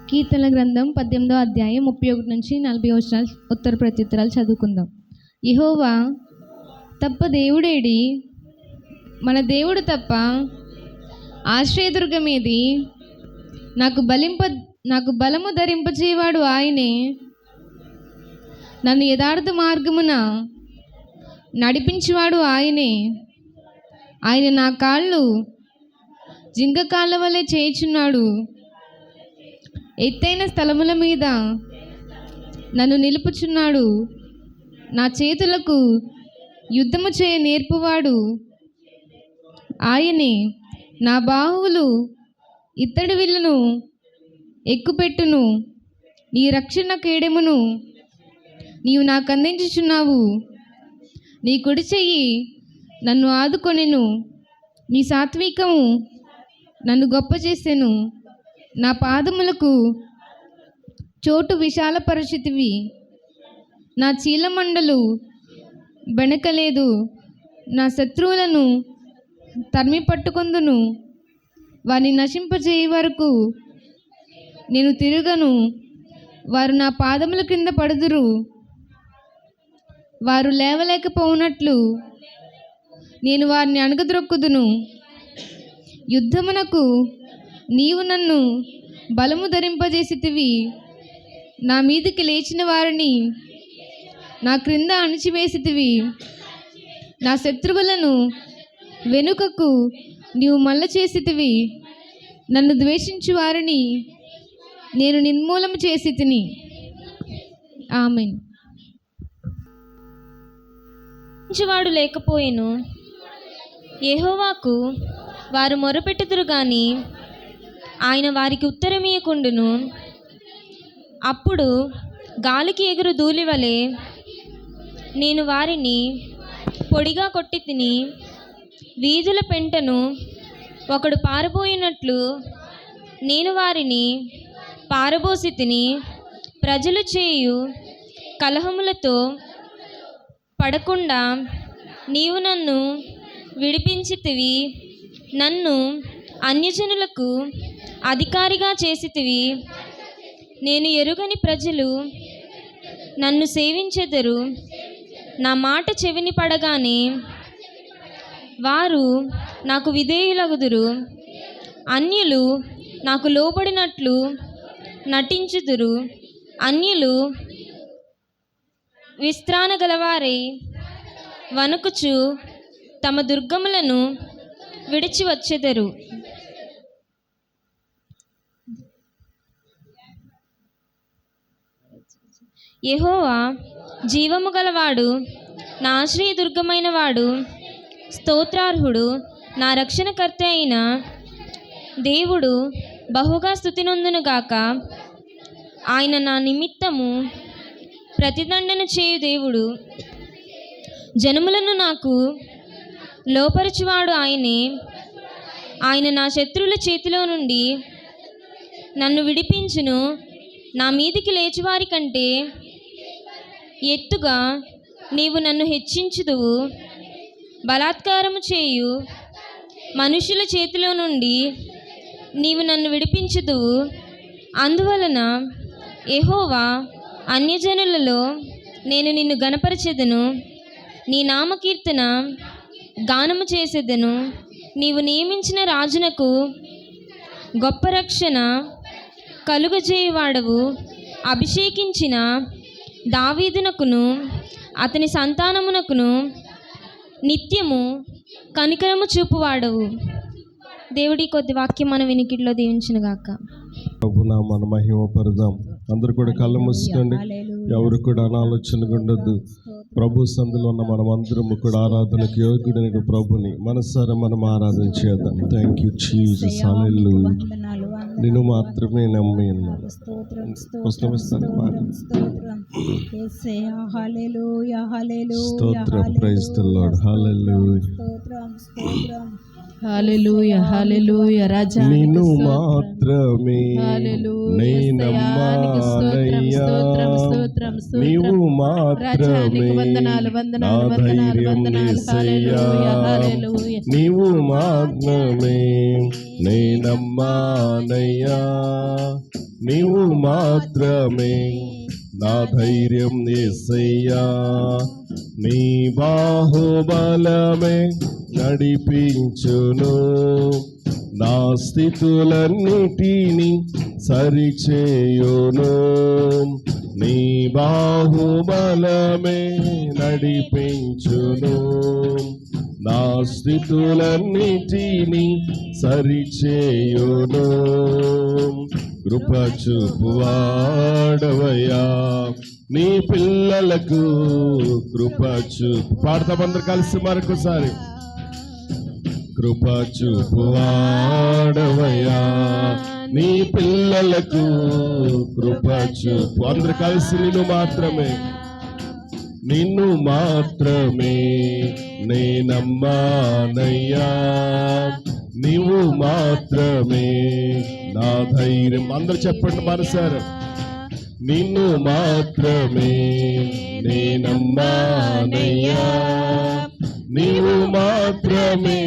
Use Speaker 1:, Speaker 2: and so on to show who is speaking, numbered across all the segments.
Speaker 1: కీర్తన గ్రంథం 18వ అధ్యాయం 31 నుంచి 40 వచనాలు ఉత్తర ప్రత్యుత్తరాలు చదువుకుందాం. యెహోవా తప్ప దేవుడేడి? మన దేవుడు తప్ప ఆశ్రయదుర్గమేది? నాకు బలము ధరింపజేవాడు ఆయనే. నన్ను యథార్థ మార్గమున నడిపించేవాడు ఆయనే. ఆయన నా కాళ్ళు జింక కాళ్ళ వలె చేయుచున్నాడు. ఎత్తైన స్థలముల మీద నన్ను నిలుపుచున్నాడు. నా చేతులకు యుద్ధము చేయ నేర్పువాడు ఆయనే. నా బాహువులు ఇత్తడి విల్లును ఎక్కుపెట్టును. నీ రక్షణ కేడెమును నీవు నాకు అందించుచున్నావు. నీ కుడి చెయ్యి నన్ను ఆదుకొనెను. నీ సాత్వికము నన్ను గొప్ప చేసెను. నా పాదములకు చోటు విశాలపరచితివి. నా చీలమండలు బెణకలేదు. నా శత్రువులను తరిమి పట్టుకొందును. వారిని నశింపజేయ వరకు నేను తిరగను. వారు నా పాదముల క్రింద పడుదురు. వారు లేవలేకపోవునట్లు నేను వారిని అణగద్రొక్కుదును. యుద్ధమునకు నీవు నన్ను బలము ధరింపజేసితివి. నా మీదికి లేచిన వారిని నా క్రింద అణిచివేసితివి. నా శత్రువులను వెనుకకు నీవు మల్ల చేసితివి. నన్ను ద్వేషించు వారిని నేను నిర్మూలన చేసి తిని. ఆమేన్.
Speaker 2: వాడు లేకపోయెను. యెహోవాకు వారు మొరపెట్టుదురు గాని ఆయన వారికి ఉత్తరమియ్యకుండును. అప్పుడు గాలికి ఎగురు ధూళి వలె నేను వారిని పొడిగా కొట్టి తిని. వీధుల పెంటను ఒకడు పారబోయినట్లు నేను వారిని పారబోసి తిని. ప్రజలు చేయు కలహములతో పడకుండా నీవు నన్ను విడిపించితివి. నన్ను అన్యజనులకు అధికారిగా చేసితివి. నేను ఎరుగని ప్రజలు నన్ను సేవించెదరు. నా మాట చెవిని పడగానే వారు నాకు విధేయులగుదురు. అన్యులు నాకు లోబడినట్లు నటించుదురు. అన్యులు విస్త్రాన గలవారై వణకుచు తమ దుర్గములను విడిచి వచ్చెదరు. యెహోవా జీవము గలవాడు, నా ఆశ్రయదుర్గమైన వాడు, స్తోత్రార్హుడు, నా రక్షణకర్త అయిన దేవుడు బహుగా స్తుతి నొందునుగాక. ఆయన నా నిమిత్తము ప్రతిదండన చేయు దేవుడు. జనములను నాకు లోపరచువాడు ఆయనే. ఆయన నా శత్రువుల చేతిలో నుండి నన్ను విడిపించును. నా మీదికి లేచివారి కంటే ఎత్తుగా నీవు నన్ను హెచ్చించుదువు. బలాత్కారము చేయు మనుషుల చేతిలో నుండి నీవు నన్ను విడిపించుదువు. అందువలన యెహోవా అన్యజనులలో నేను నిన్ను గణపరచెదను. నీ నామకీర్తన గానము చేసేదను. నీవు నియమించిన రాజునకు గొప్ప రక్షణ కలుగజేయువాడవు. అభిషేకించిన దావీదునకును అతని సంతానమునకును నిత్యము కనికరము చూపువాడవు. దేవుడి కొద్ది వాక్యం మన వినికిడిలో దీవించునుగాక.
Speaker 3: ప్రభునామమున మహిమ పరదాం. అందరూ కూడా కళ్ళు మూసుకోండి. ఎవరు కూడా అనాలోచనగా ఉండొద్దు. ప్రభు సందులో ఉన్న మనం అందరము కూడా ఆరాధనకు యోగ్యుడైన ప్రభుని మనసారా మనం ఆరాధన చేద్దాం. Thank you Jesus. హల్లెలూయా. నిన్ను మాత్రమే నమ్మి ఉన్నాను. స్తోత్రం. Praise the Lord. Hallelujah.
Speaker 4: Hallelujah hallelujah రాజా
Speaker 3: నిన్ను మాత్రమే నేనమ్మానయ్యా. నీవు మాత్రమే నా ధైర్యం యేసయ్యా. నీవు మాత్రమే నేనమ్మానయ్యా. నీవు మాత్రమే నా ధైర్యం యేసయ్యా, నీ బాహుబలమే నడిపించును, నా స్థితులన్నిటిని సరిచేయును, నీ బాహుబలమే నడిపించును, నా స్థితులన్నిటిని సరిచేయును. కృప చూపువాడవయ్యా నీ పిల్లలకు కృప చూపు. పాడతామందరు కలిసి మరొకసారి. కృప చూపువాడవయ్యా నీ పిల్లలకు కృప చూపు. అందరు కలిసి నిన్ను మాత్రమే, నిన్ను మాత్రమే నేనమ్మానయ్యా, నీవు మాత్రమే నా ధైర్యం. అందరు చెప్పండి మనసారా. నిన్ను మాత్రమే నేనమ్మానయ్యా, నీవు మాత్రమే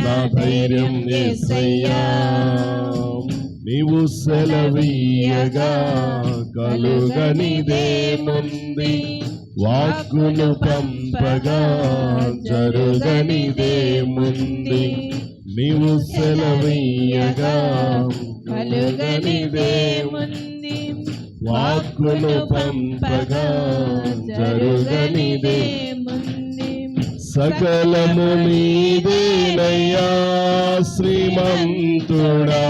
Speaker 3: నా ధైర్యం యేసయ్యా, నీవు సెలవీయగా కలుగనిదేముంది, వాక్కును పంపగా జరుగనిదేముంది, నీవు సెలవీయగా కలుగనిదేముంది, వాక్కును పంపగా జరుగనిదేముంది, సకలము నీదేనయ్యా శ్రీమంతుడా,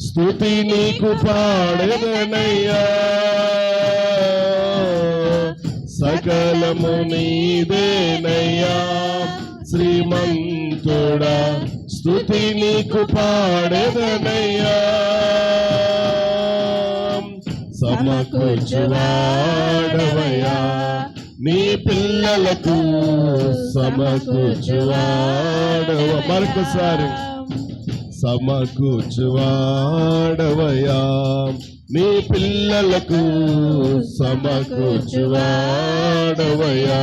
Speaker 3: స్తుతి నీకు పాడెదనయ్యా, సకలము నీదేనయ్యా శ్రీమంతుడా, స్తుతి నీకు పాడెదనయ్యా, సమకూర్చువాడవయ్యా నీ పిల్లలకు సమకూర్చువాడవ. మరొకసారి. సమకూర్చువాడవయ్యా నీ పిల్లలకు సమకూర్చువాడవయ్యా,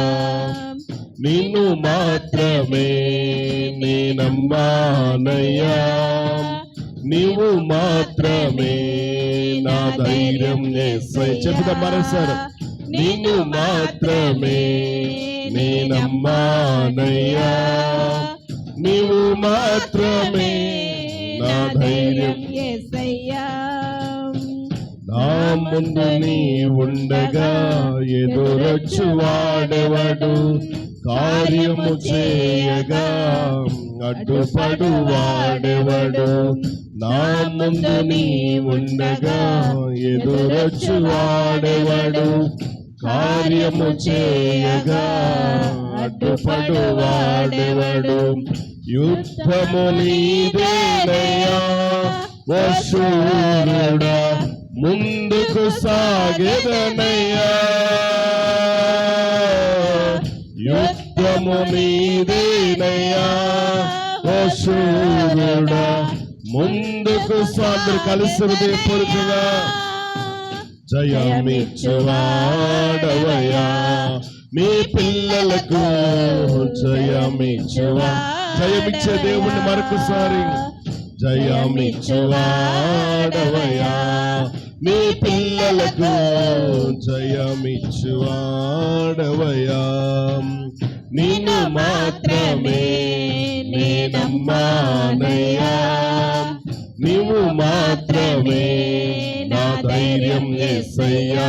Speaker 3: నిన్ను మాత్రమే నేనమ్మానయ్యా, నీవు మాత్రమే నా ధైర్యం యేసయ్యా. చెబుతా మరోసారి. నిన్ను మాత్రమే నేనమ్మానయ్యా, నీవు మాత్రమే నా ధైర్యం యేసయ్యా, నా ముందు నీ ఉండగా ఎదురొచ్చు వాడెవడు, కార్యము చేయగా అడ్డుపడు వాడెవడు, నా ముందు నీ ఉండగా ఎదురొచ్చు వాడెవడు, కార్యము చేయగా అడ్డుపడు వాడెవడు, యుద్ధము నీదేనయ్యా ఓ శూరుడా, ముందుకు సాగెదనయ్యా, యుద్ధము నీదేనయ్యా ఓ శూరుడా, ముందుకు సాగు. కలిసి హృదయపూర్వకంగా. జయమిచ్చువాడవయ్యా నీ పిల్లలకు జయమిచ్చువా. జయమిచ్చే దేవుణ్ణి మరొకసారి. జయమిచ్చువాడవయ్యా నీ పిల్లలకు జయమిచ్చువాడవయ్యా, నిన్ను మాత్రమే నేనమ్మానయ్యా, నీవు మాత్రమే నా ధైర్యం యేసయ్యా,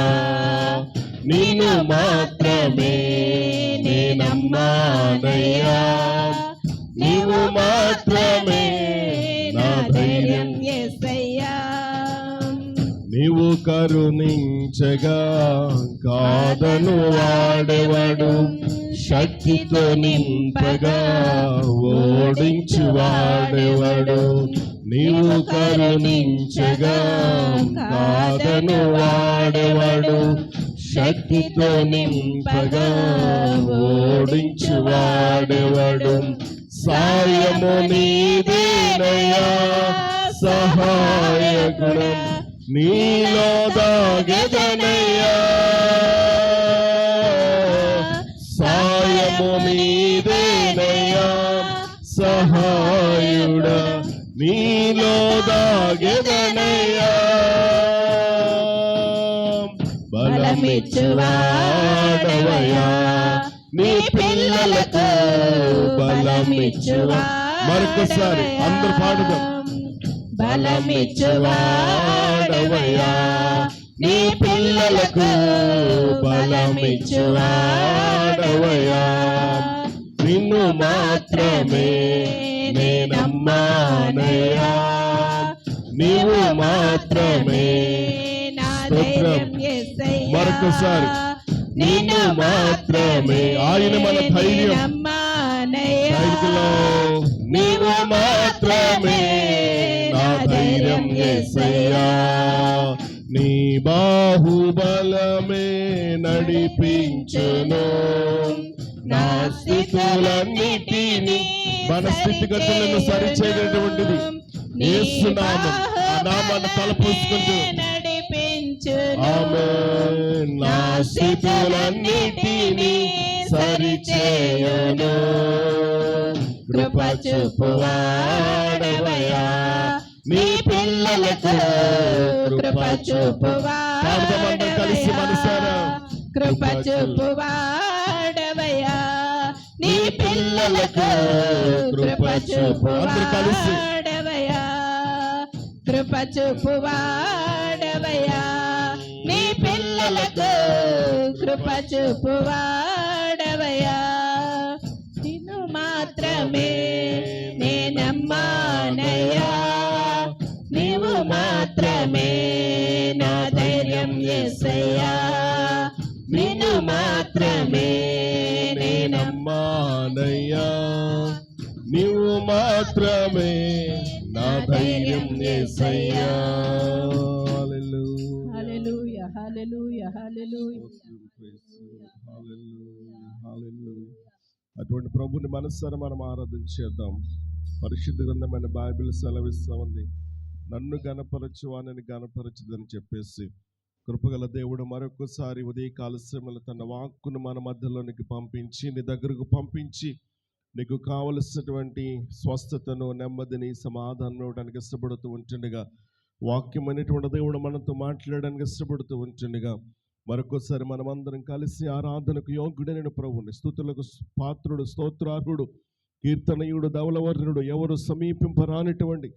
Speaker 3: నిన్ను మాత్రమే నేనమ్మానయ్యా, నీవు మాత్రమే నా ధైర్యం యేసయ్యా, నీవు కరుణించగా కాదను వాడెవడు, శక్తితో నింపగా ఓడించు వాడెవడు, నీవు కరుణించగా కాదను వాడెవడు, శక్తితో నింపగా ఓడించు వాడెవడు, సాయము నీదేనయ్యా సహాయకుడు, నీలో దాగెదనయ్యా, సాయము నీదేనయ్యా సహాయుడా, నీలో దాగెదనయ్యా, బలమిచ్చువాడవయ్యా నీ పిల్లలకు బలమిచ్చువా. మరొకసారి అందరు పాడుదాం. బలమిచ్చువాడవయ్యా నీ పిల్లలకు బలమిచ్చువాడవయ్యా నిన్ను మాత్రమే నేనమ్మానయ్యా నీవు మాత్రమే స్తోత్రం. మరొకసారి నిన్ను మాత్రమే ఆయన మన ధైర్యం. నీవు మాత్రమే నా ధైర్యం యేసయ్యా నీ బాహుబలమే నడిపించును నా స్థితులన్నిటినీ. మన స్థితిగతులను సరిచేటటువంటిది యేసు నామం. ఆ నామాన్ని తలపోసుకుంటూ ఆమేన్. నా స్థితులన్నిటినీ సరిచేయును కృప చూపువాడవయ్యా నీ పిల్లలకు కృప చూపువాడవయ్యా కలిసి మనసారా కృప చూపువాడవయ్యా నీ పిల్లలకు కృప చూపువాడవయ్యా కృప చూపువాడవయ్యా నీ పిల్లలకు కృప చూపువాడవయ్యా నిన్ను మాత్రమే నేనమ్మానయ్యా నీవు మాత్రమే నా ధైర్యం యేసయ్యా నిన్ను మాత్రమే నేనమ్మానయ్యా నీవు మాత్రమే నా ధైర్యం యేసయ్యా. హల్లెలూయా
Speaker 4: హల్లెలూయా హల్లెలూయా
Speaker 3: హల్లెలూయా. అటువంటి ప్రభుని మనస్సారా మనం ఆరాధన చేద్దాం. పరిశుద్ధ గ్రంథమైన బైబిల్ సెలవిస్తా ఉంది, నన్ను గణపరచు వానిని గణపరచుదని చెప్పేసి కృపగల దేవుడు మరొకసారి ఉదయకాల సమయంలో తన వాక్కును మన మధ్యలోనికి పంపించి నీ దగ్గరకు పంపించి నీకు కావలసినటువంటి స్వస్థతను నెమ్మదిని సమాధానం ఇవ్వడానికి ఇష్టపడుతూ ఉంటుండగా వాక్యం అనేటువంటి దేవుడు మనతో మాట్లాడడానికి ఇష్టపడుతూ ఉంటుండగా మరొకసారి మనమందరం కలిసి ఆరాధనకు యోగ్యుడైన ప్రభుని స్తుతులకు పాత్రుడు స్తోత్రార్హుడు కీర్తనయుడు ధవలవర్ణుడు ఎవరు సమీపింపరానిటువంటి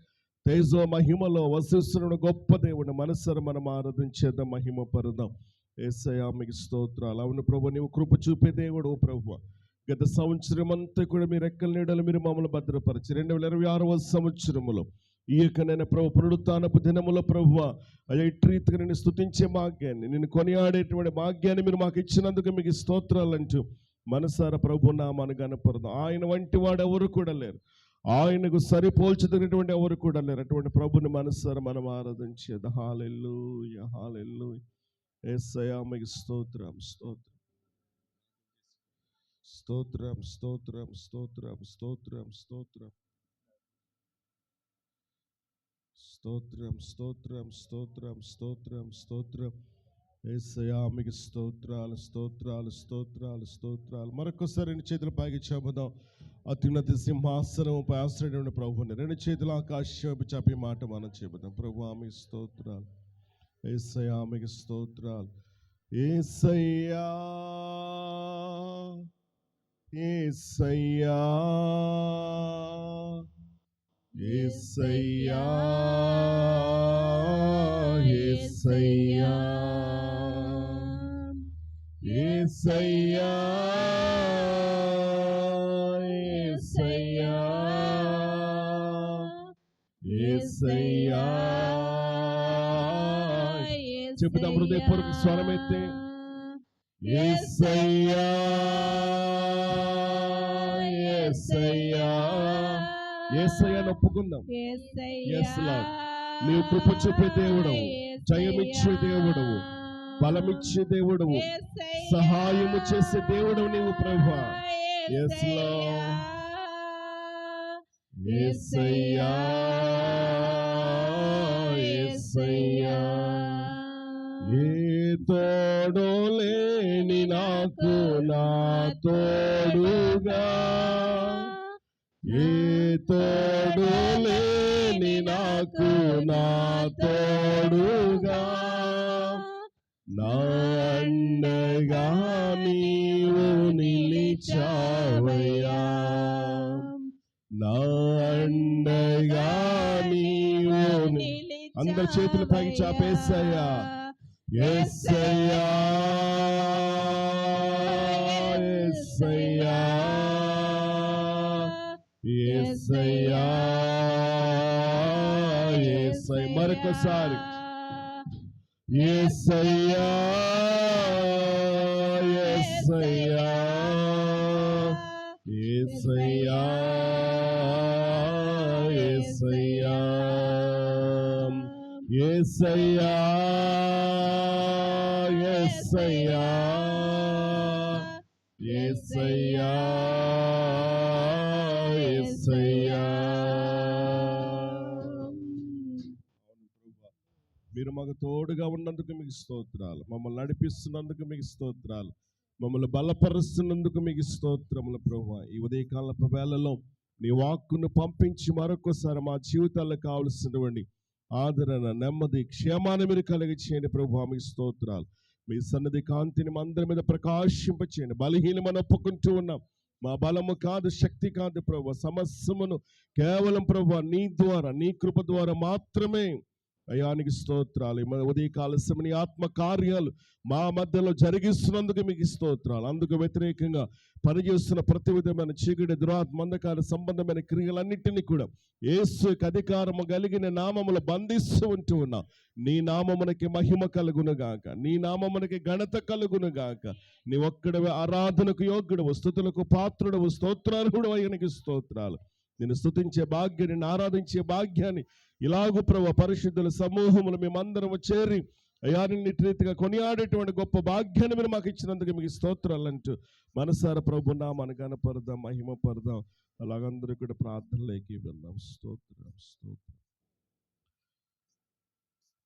Speaker 3: తేజో మహిమలో వసిస్తున్న గొప్ప దేవుడు మనస్సర మనం ఆరాధించేద్దాం, మహిమ పరుదాం. యేసయ్యా మీకు స్తోత్రాలు. అవును ప్రభు, నీవు కృప చూపే దేవుడు. ఓ ప్రభు, గత సంవత్సరం అంతా కూడా మీరు రెక్కల నీడలు మీరు మమ్మల్ని భద్రపరిచి 2026వ సంవత్సరములో ఈ యొక్క నేను ప్రభు పునరుత్థానపు దినములో ప్రభువ అయ్యా ఇటు రీతిగా నేను స్తుతించే భాగ్యాన్ని నిన్ను కొనియాడేటువంటి భాగ్యాన్ని మీరు మాకు ఇచ్చినందుకు మీకు స్తోత్రాలు అంటూ మనసారా ప్రభు నామాన్ని గణపరదాం. ఆయన వంటి వాడు ఎవరు కూడా లేరు, ఆయనకు సరిపోల్చుతున్నటువంటి ఎవరు కూడా లేరు. అటువంటి ప్రభుని మనసారా మనం ఆరాధించేది. హల్లెలూయా హల్లెలూయా. యేసయ్యా మీకు స్తోత్రం స్తోత్రం స్తోత్రం స్తోత్రం స్తోత్రం స్తోత్రం స్తోత్రం స్తోత్రం స్తోత్రం స్తోత్రం స్తోత్రం స్తోత్రం. యేసయ్యా మీకు స్తోత్రాలు స్తోత్రాలు స్తోత్రాలు స్తోత్రాలు. మరొకసారి 2 చేతులు పైకి చెబుదాం. అత్యున్నత సింహాసనముపై ఆశ్రయుడైన ప్రభుని 2 చేతులు ఆకాశం చాపి మాట మనం చెబుదాం. ప్రభువా మీకు స్తోత్రాలు, యేసయ్యా మీకు స్తోత్రాలు. యేసయ్యా యేసయ్యా యేసయ్యా యేసయ్యా యేసయ్యా యేసయ్యా యేసయ్యా. చెబుదాం హృదయపూర్వక స్వరమైతే యేసయ్యా యేసయ్యా యేసయ్యను ఒప్పుకుందాం. yes Lord, నీవు కృప చూపే దేవుడవు, జయమిచ్చే దేవుడవు, బలమిచ్చే దేవుడవు, సహాయము చేసే దేవుడవు నీవు ప్రభువా. yes Lord, యేసయ్యా యేసయ్యా. ఏ తోడు లేని నాకు నా తోడుగా, ఏ తోడు లేని నాకు నా తోడుగా, నా అందరి చేతులు పైకి చాపేసయ్యా. యేసయ్యా యేసయ్యా యేసయ్యా యేసయ్య. మరొకసారి యేసయ్యా యేసయ్యా యేసయ్యా యేసయ్యా యేసయ్యా యేసయ్యా యేసయ్యా యేసయ్యా. మీరు మాకు తోడుగా ఉన్నందుకు మీకు స్తోత్రాలు, మమ్మల్ని నడిపిస్తున్నందుకు మీకు స్తోత్రాలు, మమ్మల్ని బలపరుస్తున్నందుకు మీకు స్తోత్రములు ప్రభువా. ఈ ఉదయకాలపు వేళలో నీ వాక్కును పంపించి మరొకసారి మా జీవితాల్లో కావలసినటువంటి ఆదరణ, నెమ్మది, క్షేమాన్ని మీరు కలిగి చేయండి ప్రభువా. మీకు స్తోత్రాలు. మీ సన్నిధి కాంతిని మా అందరి మీద ప్రకాశింపచేయండి. బలహీనమని ఒప్పుకుంటూ ఉన్నాం, మా బలము కాదు, శక్తి కాదు ప్రభువా, సమస్యమును కేవలం ప్రభువా నీ ద్వారా, నీ కృప ద్వారా మాత్రమే. అయానికి స్తోత్రాలు. ఉదయకాల సమయ ఆత్మ కార్యాలు మా మధ్యలో జరిగిస్తున్నందుకు మీకు స్తోత్రాలు. అందుకు వ్యతిరేకంగా పనిచేస్తున్న ప్రతి విధమైన చీకటి, దురాత్మ, అంధకార సంబంధమైన క్రియలన్నింటినీ కూడా యేసు అధికారము కలిగిన నామములు బంధిస్తూ ఉంటూ ఉన్నా. నీ నామమునకి మహిమ కలుగునుగాక, నీ నామమునకి ఘనత కలుగునుగాక. నీ ఒక్కడవే ఆరాధనకు యోగ్యుడవు, స్తుతులకు పాత్రుడవు, స్తోత్రార్హుడు అయ్యనికి స్తోత్రాలు. నేను స్తుతించే భాగ్యాన్ని, నేను ఆరాధించే భాగ్యాన్ని ఇలాగూ ప్రభు పరిశుద్ధుల సమూహములు మేమందరము చేరి అయా నిన్ను రీతిగా కొనియాడేటువంటి గొప్ప భాగ్యాన్ని మీరు మాకు ఇచ్చినందుకు మీకు స్తోత్రాలు అంటూ మనసార ప్రభు నామాన్ని కనపడదాం, మహిమ పడదాం. అలాగందరూ కూడా ప్రార్థనలోకి వెళ్దాం. స్తోత్రం స్తోత్రం.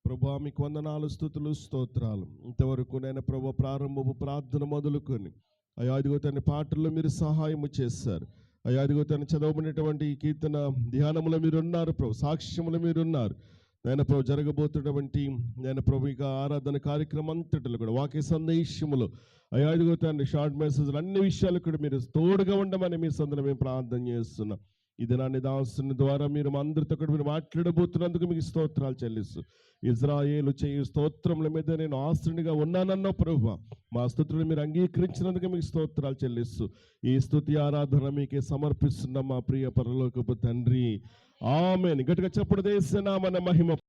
Speaker 3: ప్రభా మీకు వందనాలు, స్తుతులు, స్తోత్రాలు. ఇంతవరకు నేను ప్రభు ప్రారంభపు ప్రార్థన మొదలుకొని అయా ఇదిగో తన పాటల్లో మీరు సహాయము చేశారు. అయ్యా ఇదిగో తను చదవబడినటువంటి ఈ కీర్తన ధ్యానములో మీరున్నారు ప్రభు, సాక్ష్యములు మీరున్నారు నేను ప్రభు. జరగబోతున్నటువంటి నేను ప్రభు ఇక ఆరాధన కార్యక్రమం అంతటిలో కూడా వాక్య సందేశములు అయ్యా ఇదిగో తను షార్ట్ మెసేజ్లు అన్ని విషయాలు కూడా మీరు తోడుగా ఉండమని మీ సందర్భంలో మేము ప్రార్థన చేస్తున్నాం. ఈ దినాన్ని దాసుని ద్వారా మీరు మా అందరితో కూడా మీరు మాట్లాడబోతున్నందుకు మీకు స్తోత్రాలు చెల్లిస్తూ, ఇజ్రాయేలు చేయు స్తోత్రముల మీద నేను ఆశ్రయునిగా ఉన్నానన్న ప్రభువా, మా స్తుతులను మీరు అంగీకరించినందుకు మీకు స్తోత్రాలు చెల్లిస్తూ ఈ స్తుతి ఆరాధన మీకే సమర్పిస్తున్న మా ప్రియ పరలోకపు తండ్రి. ఆమేన్. గట్టిగా చప్పుడు చేసిన మన మహిమ